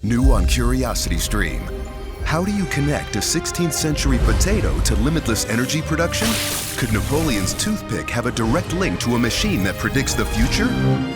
New on CuriosityStream. How do you connect a 16th century potato to limitless energy production? Could Napoleon's toothpick have a direct link to a machine that predicts the future?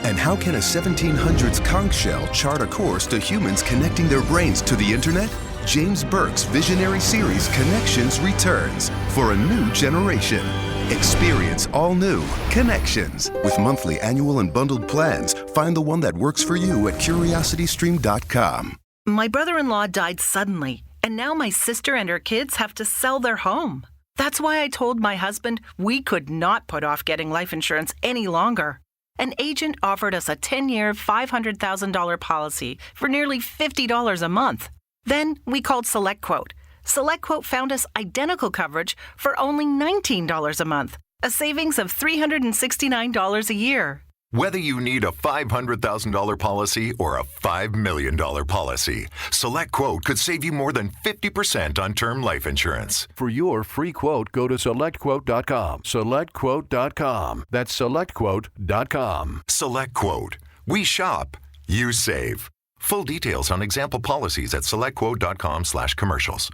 And how can a 1700s conch shell chart a course to humans connecting their brains to the internet? James Burke's visionary series Connections returns for a new generation. Experience all new Connections. With monthly, annual, and bundled plans, find the one that works for you at curiositystream.com. My brother-in-law died suddenly, and now my sister and her kids have to sell their home. That's why I told my husband we could not put off getting life insurance any longer. An agent offered us a 10-year, $500,000 policy for nearly $50 a month. Then we called SelectQuote. SelectQuote found us identical coverage for only $19 a month, a savings of $369 a year. Whether you need a $500,000 policy or a $5 million policy, SelectQuote could save you more than 50% on term life insurance. For your free quote, go to SelectQuote.com. SelectQuote.com. That's SelectQuote.com. SelectQuote. We shop, you save. Full details on example policies at SelectQuote.com/commercials.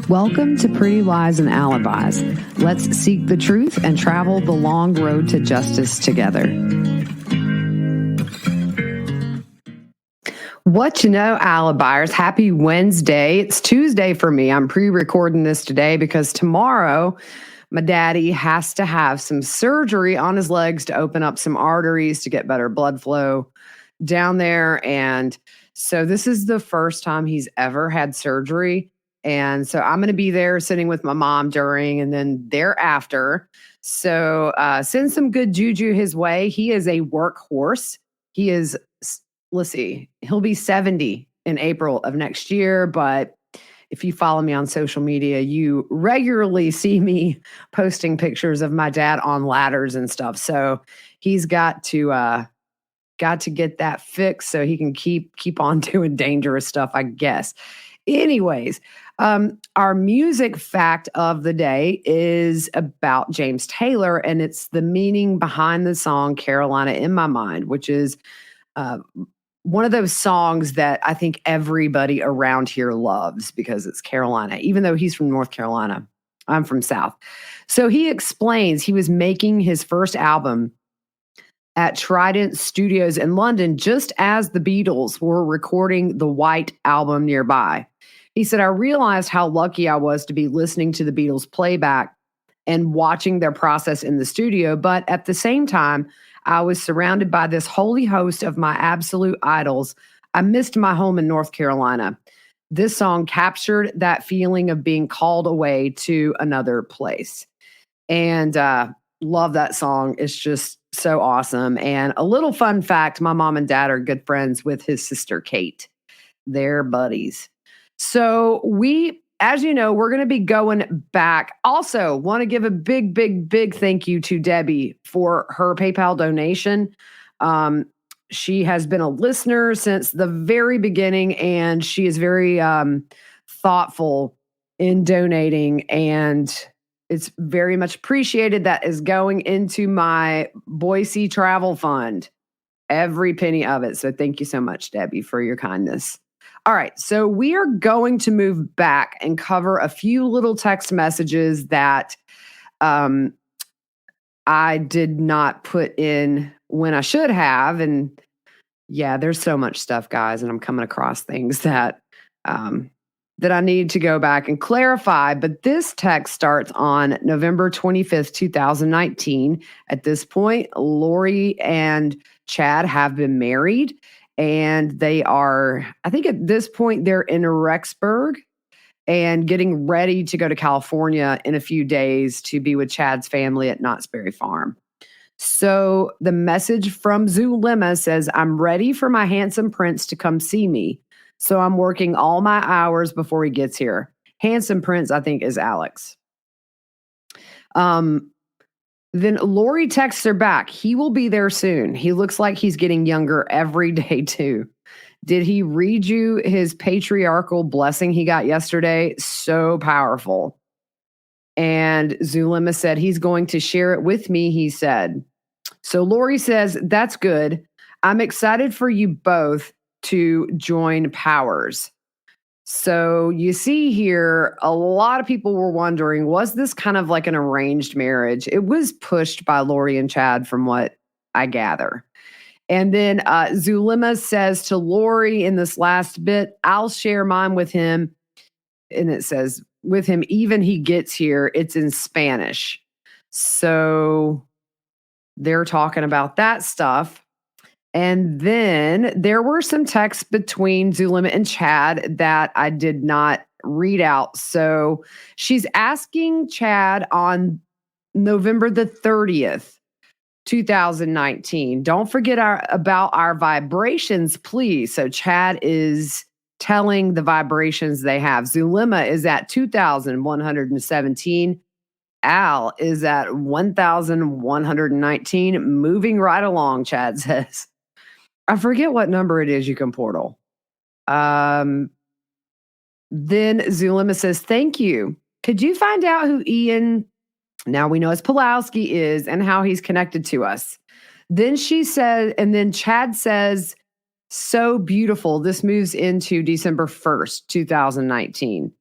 Welcome to Pretty Lies and Alibis. Let's seek the truth and travel the long road to justice together. What you know, Alibis, happy Wednesday. It's Tuesday for me. I'm pre-recording this today because tomorrow my daddy has to have some surgery on his legs to open up some arteries to get better blood flow down there. And so this is the first time he's ever had surgery. And so I'm going to be there sitting with my mom during and then thereafter. So send some good juju his way. He is a workhorse. He is, let's see, he'll be 70 in April of next year. But if you follow me on social media, you regularly see me posting pictures of my dad on ladders and stuff. So he's got to get that fixed so he can keep on doing dangerous stuff, I guess. Anyways, our music fact of the day is about James Taylor, and it's the meaning behind the song Carolina in My Mind, which is one of those songs that I think everybody around here loves because it's Carolina, even though he's from North Carolina. I'm from South. So he explains he was making his first album at Trident Studios in London just as the Beatles were recording the White Album nearby. He said, I realized how lucky I was to be listening to the Beatles playback and watching their process in the studio. But at the same time, I was surrounded by this holy host of my absolute idols. I missed my home in North Carolina. This song captured that feeling of being called away to another place. And love that song. It's just so awesome. And a little fun fact, my mom and dad are good friends with his sister, Kate. They're buddies. So as you know, we're going to be going back. Also, want to give a big, big, big thank you to Debbie for her PayPal donation. She has been a listener since the very beginning, and she is very thoughtful in donating, and it's very much appreciated. That is going into my Boise travel fund, every penny of it. So thank you so much, Debbie, for your kindness. All right, so we are going to move back and cover a few little text messages that I did not put in when I should have. And yeah, there's so much stuff, guys, and I'm coming across things that I need to go back and clarify. But this text starts on November 25th, 2019. At this point, Lori and Chad have been married. And they are, I think at this point, they're in Rexburg and getting ready to go to California in a few days to be with Chad's family at Knott's Berry Farm. So the message from Zulema says, I'm ready for my handsome prince to come see me. So I'm working all my hours before he gets here. Handsome prince, I think, is Alex. Then Lori texts her back. He will be there soon. He looks like he's getting younger every day, too. Did he read you his patriarchal blessing he got yesterday? So powerful. And Zulema said, he's going to share it with me, he said. So Lori says, that's good. I'm excited for you both to join powers. So you see here, a lot of people were wondering, was this kind of like an arranged marriage? It was pushed by Lori and Chad from what I gather. And then Zulema says to Lori in this last bit, I'll share mine with him. And it says, with him, even he gets here. It's in Spanish. So they're talking about that stuff. And then there were some texts between Zulema and Chad that I did not read out. So she's asking Chad on November the 30th, 2019. Don't forget about our vibrations, please. So Chad is telling the vibrations they have. Zulema is at 2,117. Al is at 1,119. Moving right along, Chad says. I forget what number it is you can portal. Then Zulema says, thank you. Could you find out who Ian, now we know as Pulowski, is and how he's connected to us? Then she said, and then Chad says, so beautiful. This moves into December 1st, 2019.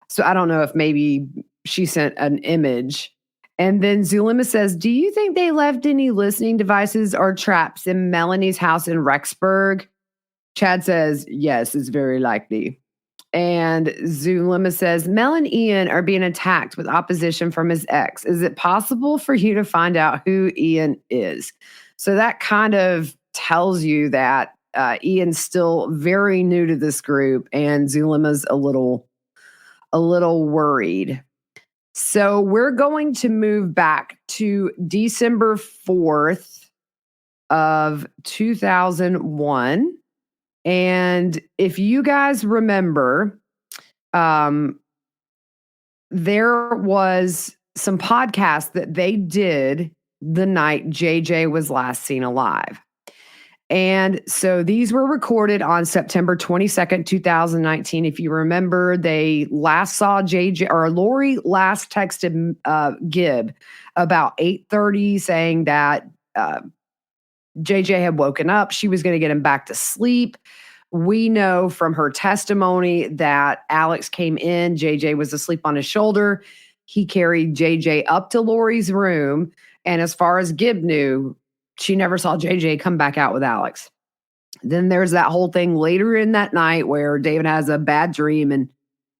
So I don't know if maybe she sent an image. And then Zulema says, do you think they left any listening devices or traps in Melanie's house in Rexburg? Chad says, yes, it's very likely. And Zulema says, Mel and Ian are being attacked with opposition from his ex. Is it possible for you to find out who Ian is? So that kind of tells you that Ian's still very new to this group and Zulema's a little worried. So we're going to move back to December 4th of 2001. And if you guys remember, there was some podcasts that they did the night JJ was last seen alive. And so these were recorded on September 22nd, 2019. If you remember, they last saw JJ, or Lori last texted Gibb about 8:30 saying that JJ had woken up. She was going to get him back to sleep. We know from her testimony that Alex came in. JJ was asleep on his shoulder. He carried JJ up to Lori's room. And as far as Gibb knew, she never saw JJ come back out with Alex. Then there's that whole thing later in that night where David has a bad dream and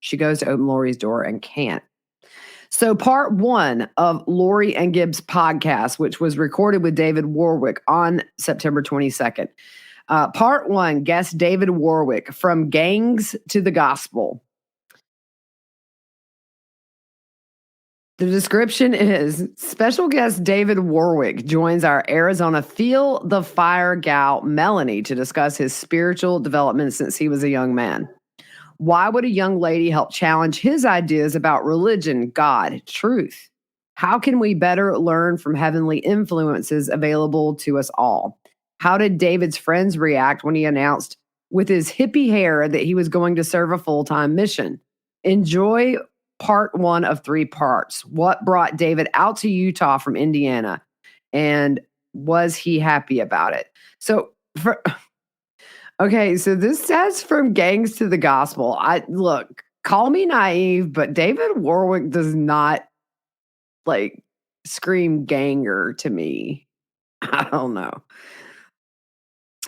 she goes to open Lori's door and can't. So part one of Lori and Gibb's podcast, which was recorded with David Warwick on September 22nd. Part one, guest David Warwick, From Gangs to the Gospel. The description is, special guest David Warwick joins our Arizona Feel the Fire gal Melanie to discuss his spiritual development since he was a young man. Why would a young lady help challenge his ideas about religion, God, truth? How can we better learn from heavenly influences available to us all? How did David's friends react when he announced with his hippie hair that he was going to serve a full-time mission? Enjoy part one of 3 parts. What brought David out to Utah from Indiana? And was he happy about it? So so this says From Gangs to the Gospel. Look, call me naive, but David Warwick does not scream ganger to me. I don't know.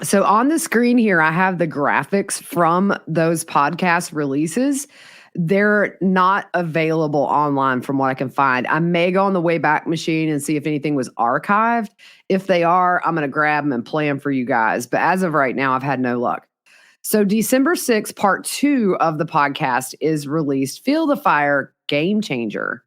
So on the screen here, I have the graphics from those podcast releases. They're not available online from what I can find. I may go on the Wayback Machine and see if anything was archived. If they are, I'm going to grab them and play them for you guys. But as of right now, I've had no luck. So December 6th, part 2 of the podcast is released. Feel the Fire, Game Changer.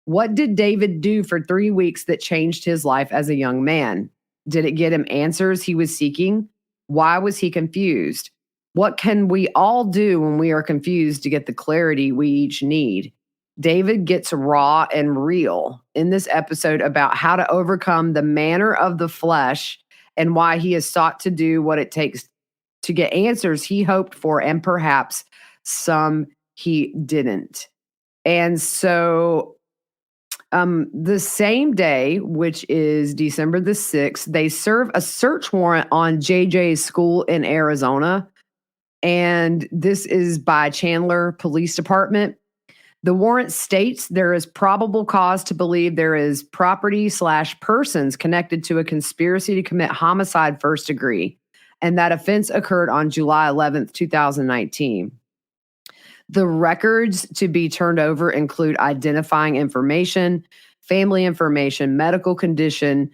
What did David do for 3 weeks that changed his life as a young man? Did it get him answers he was seeking? Why was he confused? What can we all do when we are confused to get the clarity we each need? David gets raw and real in this episode about how to overcome the manner of the flesh and why he has sought to do what it takes to get answers he hoped for and perhaps some he didn't. And so The same day, which is December the 6th, they serve a search warrant on JJ's school in Arizona. And this is by Chandler Police Department. The warrant states there is probable cause to believe there is property/persons connected to a conspiracy to commit homicide first degree, and that offense occurred on July 11th, 2019. The records to be turned over include identifying information, family information, medical condition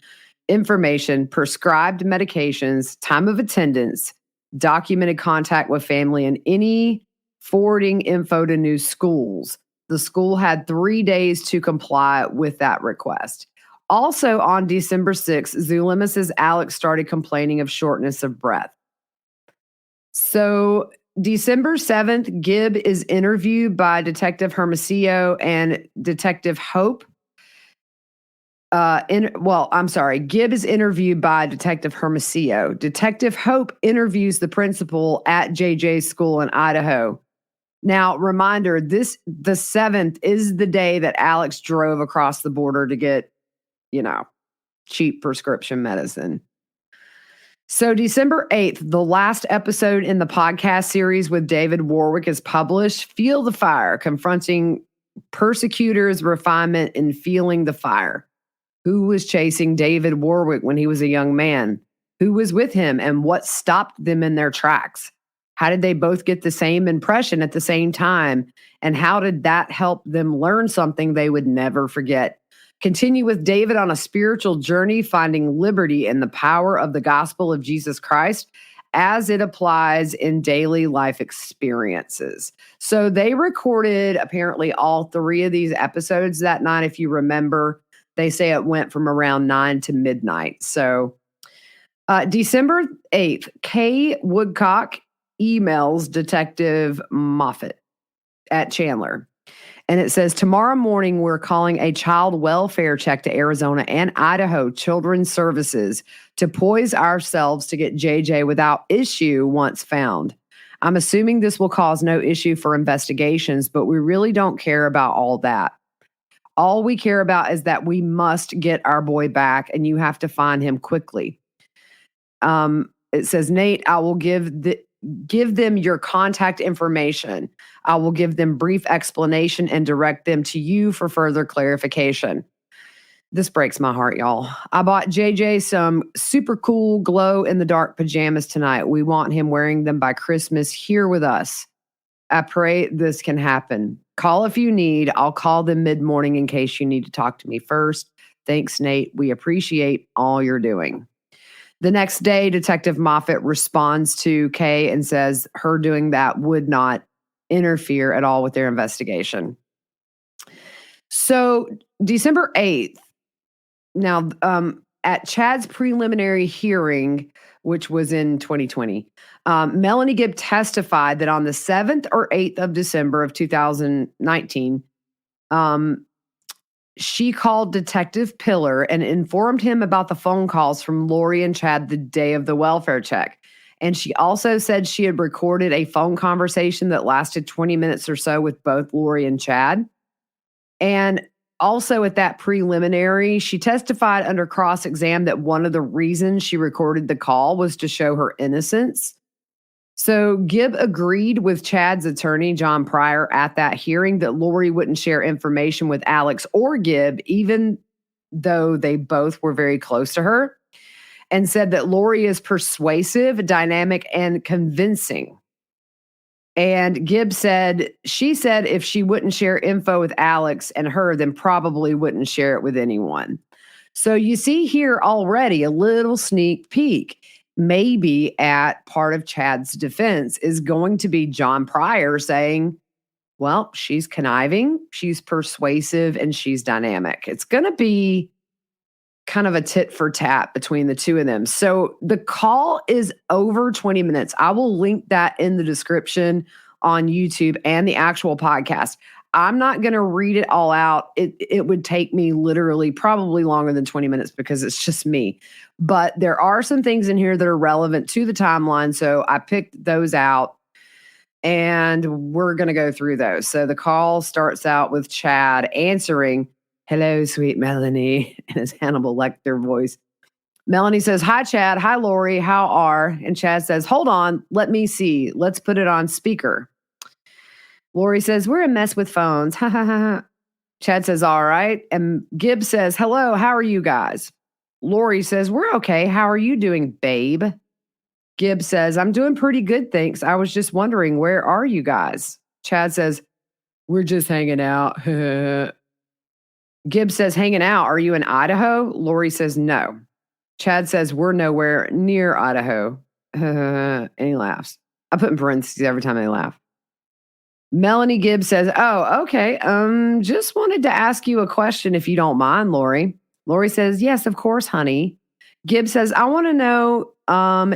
information, prescribed medications, time of attendance, documented contact with family, and any forwarding info to new schools. The school had 3 days to comply with that request. Also on December 6th, Zulema says Alex started complaining of shortness of breath. So December 7th, Gibb is interviewed by Detective Hermosillo and Detective Hope. Gibb is interviewed by Detective Hermosillo. Detective Hope interviews the principal at JJ's school in Idaho. Now, reminder, the 7th is the day that Alex drove across the border to get, cheap prescription medicine. So December 8th, the last episode in the podcast series with David Warwick is published. Feel the Fire, confronting persecutors, refinement, and feeling the fire. Who was chasing David Warwick when he was a young man? Who was with him, and what stopped them in their tracks? How did they both get the same impression at the same time? And how did that help them learn something they would never forget? Continue with David on a spiritual journey, finding liberty in the power of the gospel of Jesus Christ as it applies in daily life experiences. So they recorded apparently all 3 of these episodes that night. If you remember, they say it went from around 9 to midnight. So December 8th, Kay Woodcock emails Detective Moffat at Chandler. And it says, tomorrow morning, we're calling a child welfare check to Arizona and Idaho Children's Services to poise ourselves to get JJ without issue once found. I'm assuming this will cause no issue for investigations, but we really don't care about all that. All we care about is that we must get our boy back, and you have to find him quickly. It says, Nate, I will give them your contact information. I will give them brief explanation and direct them to you for further clarification. This breaks my heart, y'all. I bought JJ some super cool glow-in-the-dark pajamas tonight. We want him wearing them by Christmas here with us. I pray this can happen. Call if you need. I'll call them mid-morning in case you need to talk to me first. Thanks, Nate. We appreciate all you're doing. The next day, Detective Moffat responds to Kay and says her doing that would not interfere at all with their investigation. So December 8th, now at Chad's preliminary hearing, which was in 2020, Melanie Gibb testified that on the 7th or 8th of December of 2019, she called Detective Pillar and informed him about the phone calls from Lori and Chad the day of the welfare check. And she also said she had recorded a phone conversation that lasted 20 minutes or so with both Lori and Chad. And also at that preliminary, she testified under cross-exam that one of the reasons she recorded the call was to show her innocence. So Gibb agreed with Chad's attorney, John Pryor, at that hearing that Lori wouldn't share information with Alex or Gibb, even though they both were very close to her, and said that Lori is persuasive, dynamic, and convincing. And Gibb said, she said if she wouldn't share info with Alex and her, then probably wouldn't share it with anyone. So you see here already a little sneak peek. Maybe at part of Chad's defense is going to be John Pryor saying, well, she's conniving, she's persuasive, and she's dynamic. It's going to be kind of a tit for tat between the two of them. So the call is over 20 minutes. I will link that in the description on YouTube and the actual podcast. I'm not going to read it all out. It would take me literally probably longer than 20 minutes because it's just me. But there are some things in here that are relevant to the timeline. So I picked those out and we're going to go through those. So the call starts out with Chad answering, Hello, sweet Melanie, in his Hannibal Lecter voice. Melanie says, hi, Chad. Hi, Lori. How are? And Chad says, hold on. Let me see. Let's put it on speaker. Lori says, we're a mess with phones. Ha ha ha. Chad says, all right. And Gibb says, hello. How are you guys? Lori says, we're okay. How are you doing, babe? Gibb says, I'm doing pretty good, thanks. I was just wondering, where are you guys? Chad says, we're just hanging out. Gibb says, hanging out. Are you in Idaho? Lori says, no. Chad says, we're nowhere near Idaho. And he laughs. I put in parentheses every time they laugh. Melanie Gibb says, oh, okay. Just wanted to ask you a question if you don't mind, Lori. Lori says, yes, of course, honey. Gibb says, I want to know,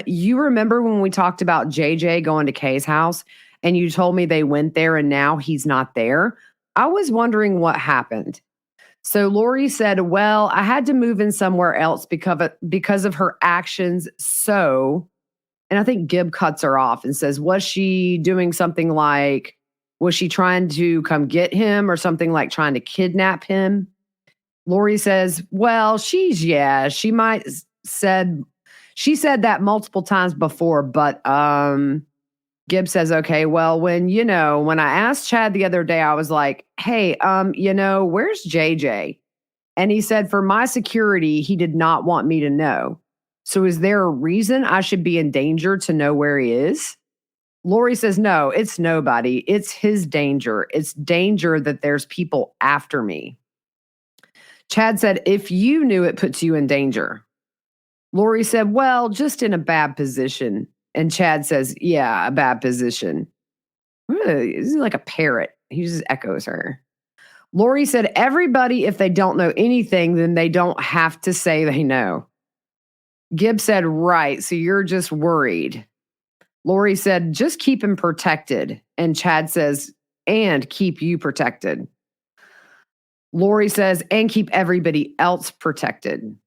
you remember when we talked about JJ going to Kay's house and you told me they went there and now he's not there? I was wondering what happened. So Lori said, well, I had to move in somewhere else because of her actions. So, and I think Gibb cuts her off and says, was she doing something like, was she trying to come get him or something like trying to kidnap him? Lori says, well, she said that multiple times before, but Gibb says, okay, well, when I asked Chad the other day, I was like, hey, where's JJ? And he said, for my security, he did not want me to know. So is there a reason I should be in danger to know where he is? Lori says, no, it's nobody. It's his danger. It's danger that there's people after me. Chad said, if you knew it puts you in danger. Lori said, well, just in a bad position. And Chad says, yeah, a bad position. He's like a parrot. He just echoes her. Lori said, everybody, if they don't know anything, then they don't have to say they know. Gibb said, right, so you're just worried. Lori said, just keep him protected. And Chad says, and keep you protected. Lori says, and keep everybody else protected.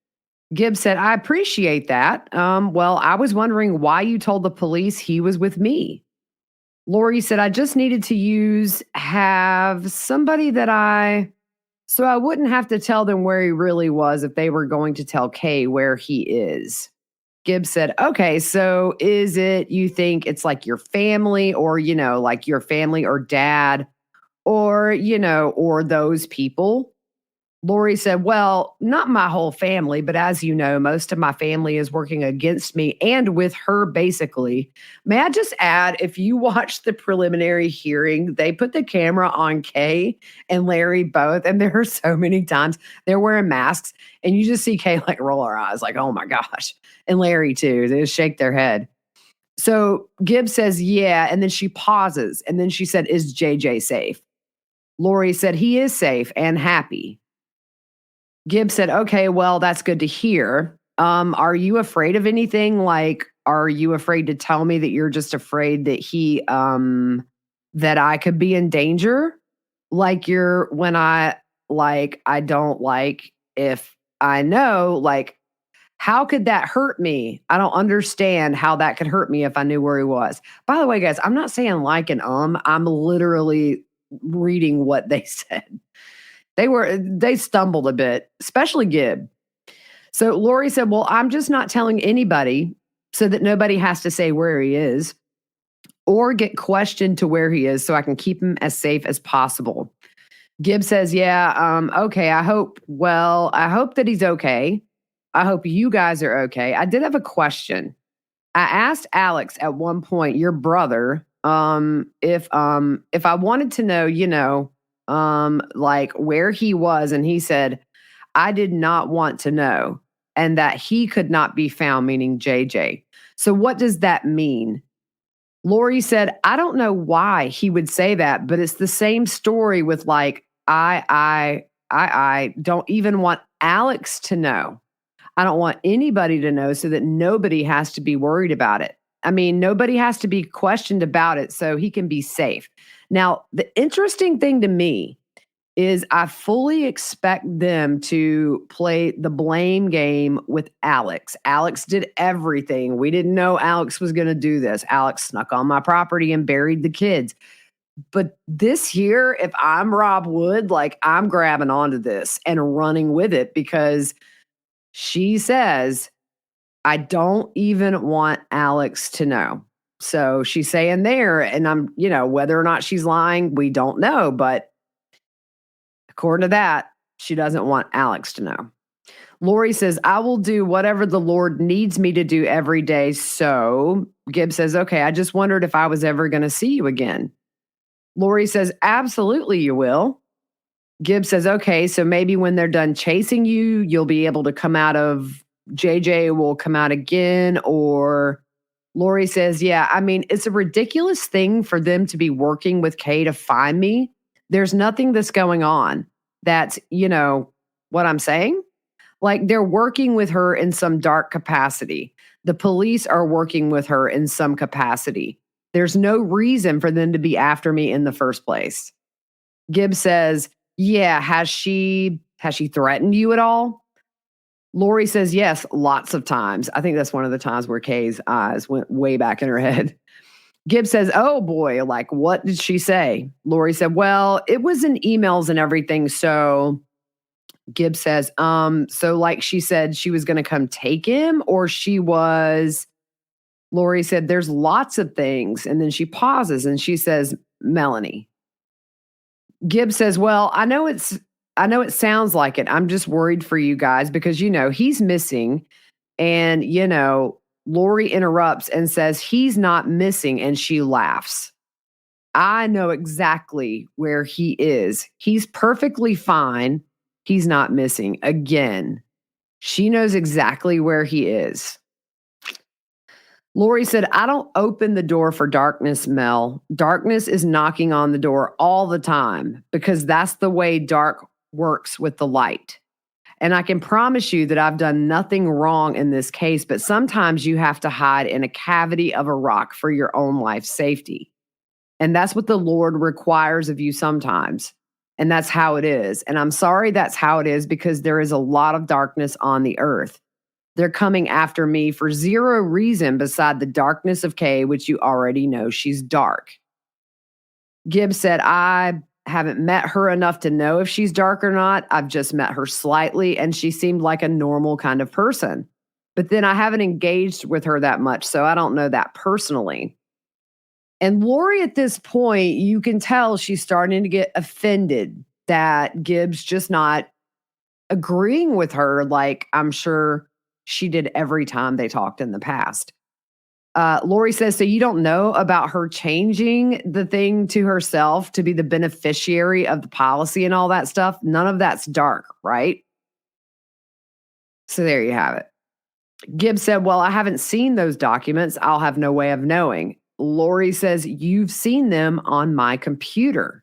Gibb said, I appreciate that. Well, I was wondering why you told the police he was with me. Lori said, I just needed to have somebody so I wouldn't have to tell them where he really was if they were going to tell Kay where he is. Gibb said, okay, so is it, you think it's like your family or, like your family or dad or, or those people? Lori said, well, not my whole family, but as you know, most of my family is working against me and with her, basically. May I just add, if you watch the preliminary hearing, they put the camera on Kay and Larry both, and there are so many times they're wearing masks, and you just see Kay like roll her eyes like, oh my gosh. And Larry too, they just shake their head. So Gibb says, yeah, and then she pauses, and then she said, is JJ safe? Lori said, he is safe and happy. Gibb said, okay, well, that's good to hear. Are you afraid of anything? Like, are you afraid to tell me that you're just afraid that that I could be in danger? Like I don't like if I know, like, how could that hurt me? I don't understand how that could hurt me if I knew where he was. By the way, guys, I'm not saying like and I'm literally reading what they said. They stumbled a bit, especially Gibb. So Lori said, well, I'm just not telling anybody so that nobody has to say where he is or get questioned to where he is so I can keep him as safe as possible. Gibb says, yeah, okay, I hope that he's okay. I hope you guys are okay. I did have a question. I asked Alex at one point, your brother, if I wanted to know, like where he was, and he said, I did not want to know, and that he could not be found, meaning JJ. So what does that mean? Lori said, I don't know why he would say that, but it's the same story with like, I don't even want Alex to know. I don't want anybody to know so that nobody has to be worried about it. I mean, nobody has to be questioned about it so he can be safe. Now, the interesting thing to me is I fully expect them to play the blame game with Alex. Alex did everything. We didn't know Alex was going to do this. Alex snuck on my property and buried the kids. But this here, if I'm Rob Wood, like I'm grabbing onto this and running with it because she says, I don't even want Alex to know. So she's saying there, and I'm, whether or not she's lying, we don't know. But according to that, she doesn't want Alex to know. Lori says, I will do whatever the Lord needs me to do every day. So Gibb says, okay, I just wondered if I was ever going to see you again. Lori says, absolutely you will. Gibb says, okay, so maybe when they're done chasing you, you'll be able to come out of, JJ will come out again. Or Lori says, yeah, I mean, it's a ridiculous thing for them to be working with Kay to find me. There's nothing that's going on. That's, what I'm saying? Like they're working with her in some dark capacity. The police are working with her in some capacity. There's no reason for them to be after me in the first place. Gibb says, yeah, has she threatened you at all? Lori says, yes, lots of times. I think that's one of the times where Kay's eyes went way back in her head. Gibb says, oh boy, like what did she say? Lori said, well, it was in emails and everything. So Gibb says, so like she said she was going to come take him, or Lori said, there's lots of things. And then she pauses and she says, Melanie. Gibb says, well, I know it sounds like it. I'm just worried for you guys because, he's missing. And, Lori interrupts and says, he's not missing. And she laughs. I know exactly where he is. He's perfectly fine. He's not missing. Again, she knows exactly where he is. Lori said, I don't open the door for darkness, Mel. Darkness is knocking on the door all the time because that's the way dark works with the light. And I can promise you that I've done nothing wrong in this case, but sometimes you have to hide in a cavity of a rock for your own life's safety. And that's what the Lord requires of you sometimes. And that's how it is. And I'm sorry that's how it is because there is a lot of darkness on the earth. They're coming after me for zero reason beside the darkness of Kay, which you already know she's dark. Gibb said, I haven't met her enough to know if she's dark or not. I've just met her slightly, and she seemed like a normal kind of person. But then I haven't engaged with her that much, so I don't know that personally. And Lori, at this point, you can tell she's starting to get offended that Gibb's just not agreeing with her like I'm sure she did every time they talked in the past. Lori says, so you don't know about her changing the thing to herself to be the beneficiary of the policy and all that stuff? None of that's dark, right? So there you have it. Gibb said, well, I haven't seen those documents. I'll have no way of knowing. Lori says, you've seen them on my computer.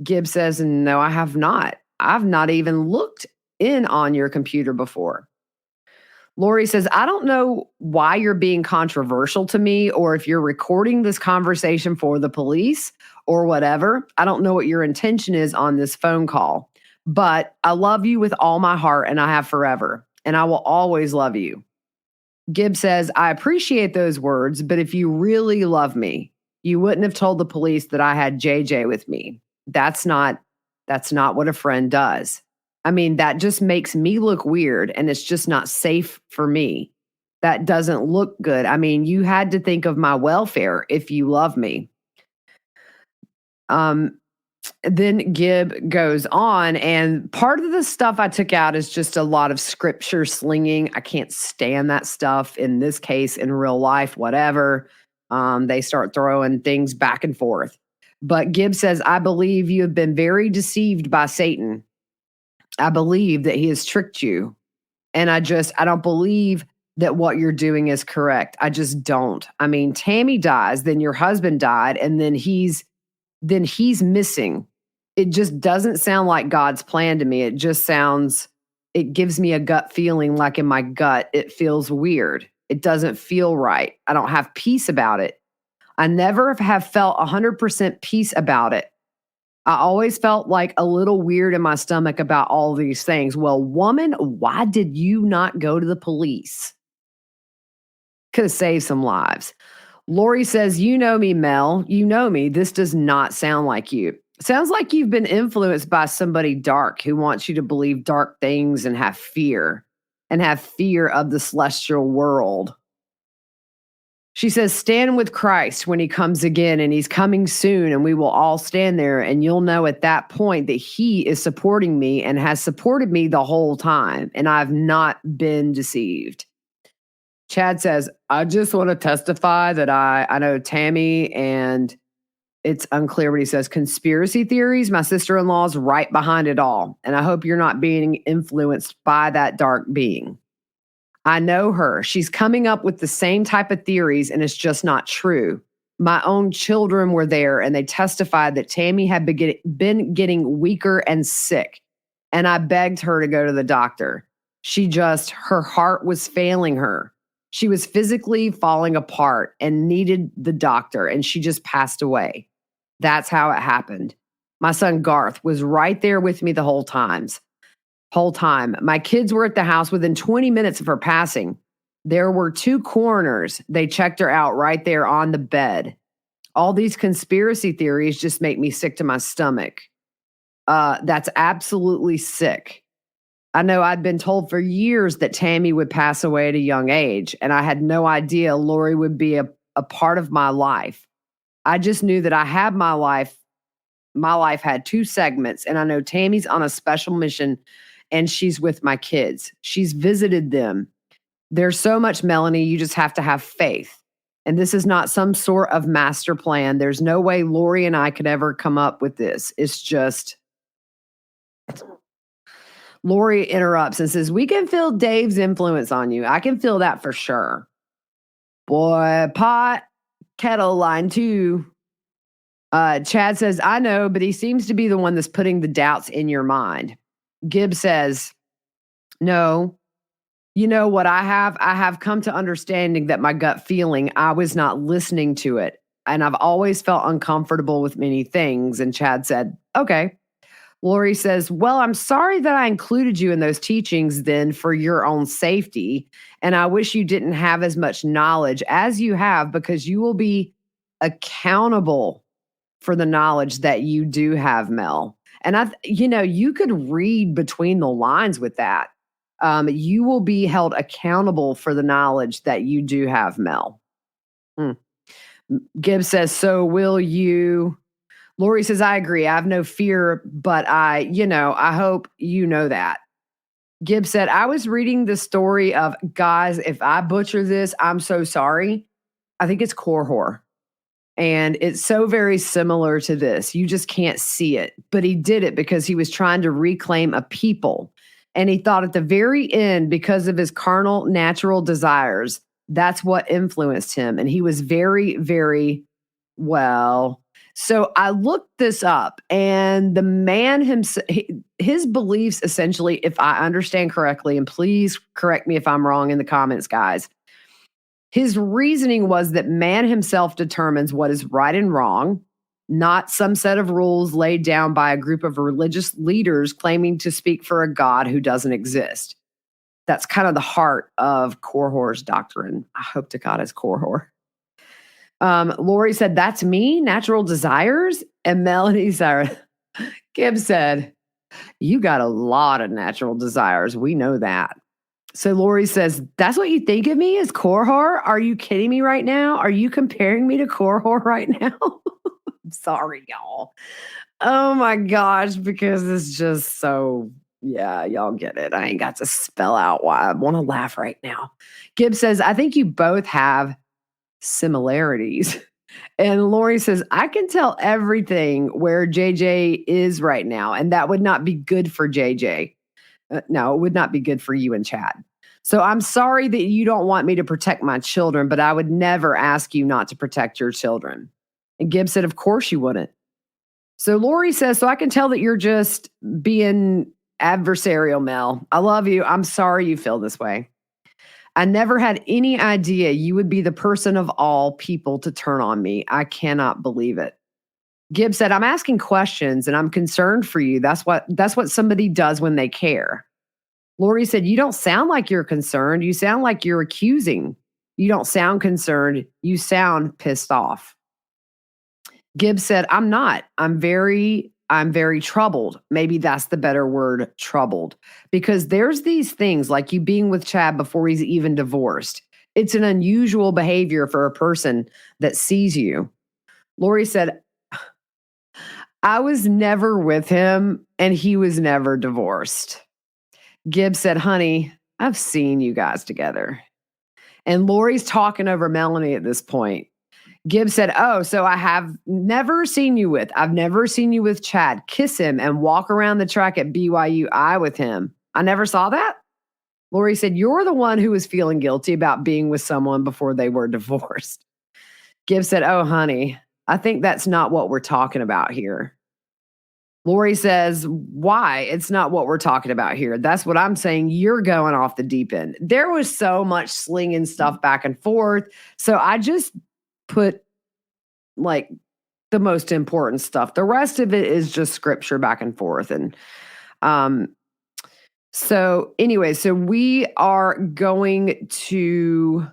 Gibb says, no, I have not. I've not even looked in on your computer before. Lori says, I don't know why you're being controversial to me or if you're recording this conversation for the police or whatever. I don't know what your intention is on this phone call, but I love you with all my heart and I have forever, and I will always love you. Gibb says, I appreciate those words, but if you really love me, you wouldn't have told the police that I had JJ with me. That's not what a friend does. I mean, that just makes me look weird, and it's just not safe for me. That doesn't look good. I mean, you had to think of my welfare if you love me. Then Gibb goes on, and part of the stuff I took out is just a lot of scripture slinging. I can't stand that stuff in this case, in real life, whatever. They start throwing things back and forth. But Gibb says, I believe you have been very deceived by Satan. I believe that he has tricked you. And I don't believe that what you're doing is correct. I just don't. I mean, Tammy dies, then your husband died, and then he's missing. It just doesn't sound like God's plan to me. It gives me a gut feeling, like in my gut, it feels weird. It doesn't feel right. I don't have peace about it. I never have felt 100% peace about it. I always felt like a little weird in my stomach about all these things. Well, woman, why did you not go to the police? Could have saved some lives. Lori says, you know me, Mel. You know me. This does not sound like you. Sounds like you've been influenced by somebody dark who wants you to believe dark things and have fear of the celestial world. She says, stand with Christ when he comes again, and he's coming soon, and we will all stand there, and you'll know at that point that he is supporting me and has supported me the whole time, and I've not been deceived. Chad says, I just want to testify that I know Tammy, and it's unclear what he says. Conspiracy theories, my sister-in-law's right behind it all, and I hope you're not being influenced by that dark being. I know her. She's coming up with the same type of theories, and it's just not true. My own children were there, and they testified that Tammy had been getting weaker and sick, and I begged her to go to the doctor. Her heart was failing her. She was physically falling apart and needed the doctor, and she just passed away. That's how it happened. My son Garth was right there with me the whole time. My kids were at the house within 20 minutes of her passing. There were 2 coroners. They checked her out right there on the bed. All these conspiracy theories just make me sick to my stomach. That's absolutely sick. I know I'd been told for years that Tammy would pass away at a young age, and I had no idea Lori would be a part of my life. I just knew that I had my life. My life had 2 segments, and I know Tammy's on a special mission, and she's with my kids. She's visited them. There's so much, Melanie, you just have to have faith. And this is not some sort of master plan. There's no way Lori and I could ever come up with this. It's just... Lori interrupts and says, we can feel Dave's influence on you. I can feel that for sure. Boy, pot, kettle, line 2. Chad says, I know, but he seems to be the one that's putting the doubts in your mind. Gibb says, no, you know what I have? I have come to understanding that my gut feeling, I was not listening to it. And I've always felt uncomfortable with many things. And Chad said, okay. Lori says, well, I'm sorry that I included you in those teachings then for your own safety. And I wish you didn't have as much knowledge as you have, because you will be accountable for the knowledge that you do have, Mel. And you could read between the lines with that. You will be held accountable for the knowledge that you do have, Mel. Gibb says, so will you? Lori says, I agree. I have no fear, but I hope you know that. Gibb said, I was reading the story of, guys, if I butcher this, I'm so sorry. I think it's Korhor. And it's so very similar to this. You just can't see it. But he did it because he was trying to reclaim a people. And he thought at the very end, because of his carnal, natural desires, that's what influenced him. And he was very, very well. So I looked this up, and the man himself, his beliefs essentially, if I understand correctly, and please correct me if I'm wrong in the comments, guys, his reasoning was that man himself determines what is right and wrong, not some set of rules laid down by a group of religious leaders claiming to speak for a God who doesn't exist. That's kind of the heart of Korhor's doctrine. I hope to God it's Korhor. Lori said, that's me, natural desires. And Melanie Gibb said, you got a lot of natural desires. We know that. So Lori says, that's what you think of me as Korhor? Are you kidding me right now? Are you comparing me to Korhor right now? I'm sorry, y'all. Oh my gosh, because it's just so, yeah, y'all get it. I ain't got to spell out why I want to laugh right now. Gibb says, I think you both have similarities. And Lori says, I can tell everything where JJ is right now, and that would not be good for JJ. No, it would not be good for you and Chad. So I'm sorry that you don't want me to protect my children, but I would never ask you not to protect your children. And Gibb said, of course you wouldn't. So Lori says, so I can tell that you're just being adversarial, Mel. I love you. I'm sorry you feel this way. I never had any idea you would be the person of all people to turn on me. I cannot believe it. Gibb said, I'm asking questions and I'm concerned for you. That's what somebody does when they care. Lori said, you don't sound like you're concerned. You sound like you're accusing. You don't sound concerned. You sound pissed off. Gibb said, I'm not. I'm very troubled. Maybe that's the better word, troubled. Because there's these things like you being with Chad before he's even divorced. It's an unusual behavior for a person that sees you. Lori said, I was never with him and he was never divorced. Gibb said, honey, I've seen you guys together. And Lori's talking over Melanie at this point. Gibb said, oh, so I've never seen you with Chad. Kiss him and walk around the track at BYU with him. I never saw that. Lori said, you're the one who was feeling guilty about being with someone before they were divorced. Gibb said, oh, honey, I think that's not what we're talking about here. Lori says, why? It's not what we're talking about here. That's what I'm saying. You're going off the deep end. There was so much slinging stuff back and forth. So I just put like the most important stuff. The rest of it is just scripture back and forth. And so anyway, so we are going to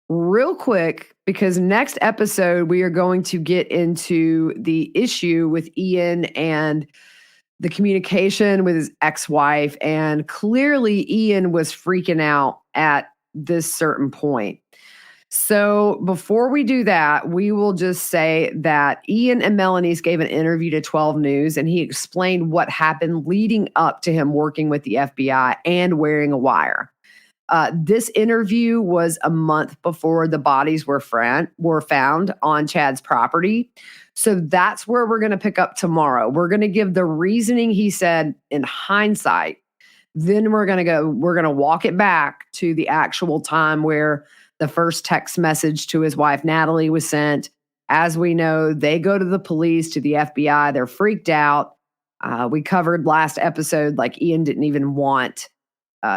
real quick, because next episode we are going to get into the issue with Ian and the communication with his ex-wife. And clearly Ian was freaking out at this certain point. So before we do that, we will just say that Ian and Melanie's gave an interview to 12 News, and he explained what happened leading up to him working with the FBI and wearing a wire. This interview was a month before the bodies were found on Chad's property. So that's where we're going to pick up tomorrow. We're going to give the reasoning he said in hindsight. Then we're going to walk it back to the actual time where the first text message to his wife, Natalie, was sent. As we know, they go to the police, to the FBI. They're freaked out. We covered last episode, like Ian didn't even want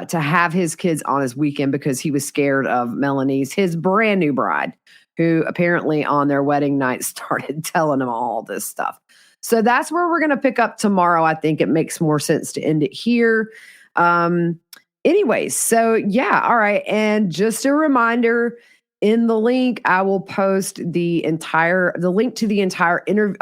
to have his kids on his weekend because he was scared of his brand new bride, who apparently on their wedding night started telling him all this stuff. So that's where we're going to pick up tomorrow. I think it makes more sense to end it here. Anyways, so yeah, all right. And just a reminder, in the link, I will post the link to the entire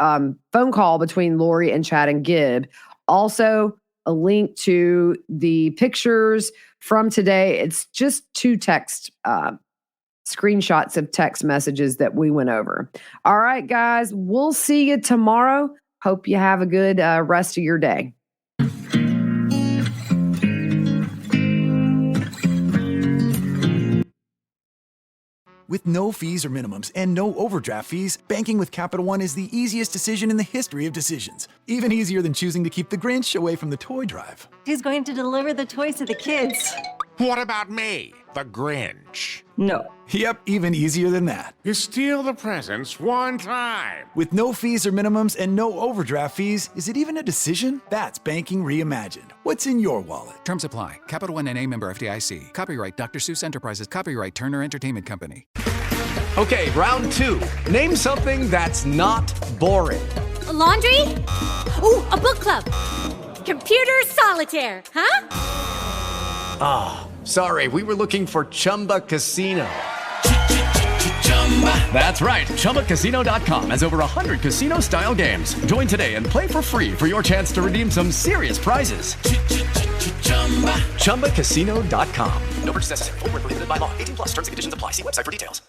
phone call between Lori and Chad and Gibb. Also, a link to the pictures from today. It's just two text screenshots of text messages that we went over. All right, guys, we'll see you tomorrow. Hope you have a good rest of your day. With no fees or minimums and no overdraft fees, banking with Capital One is the easiest decision in the history of decisions. Even easier than choosing to keep the Grinch away from the toy drive. Who's going to deliver the toys to the kids? What about me, the Grinch? No. Yep, even easier than that. You steal the presents one time. With no fees or minimums and no overdraft fees, is it even a decision? That's banking reimagined. What's in your wallet? Terms apply. Capital One N.A. member FDIC. Copyright Dr. Seuss Enterprises. Copyright Turner Entertainment Company. Okay, round two. Name something that's not boring. A laundry? Ooh, a book club. Computer solitaire, huh? Ah, oh, sorry. We were looking for Chumba Casino. That's right. ChumbaCasino.com has over 100 casino-style games. Join today and play for free for your chance to redeem some serious prizes. ChumbaCasino.com. No purchase necessary. Void where prohibited by law. 18+ terms and conditions apply. See website for details.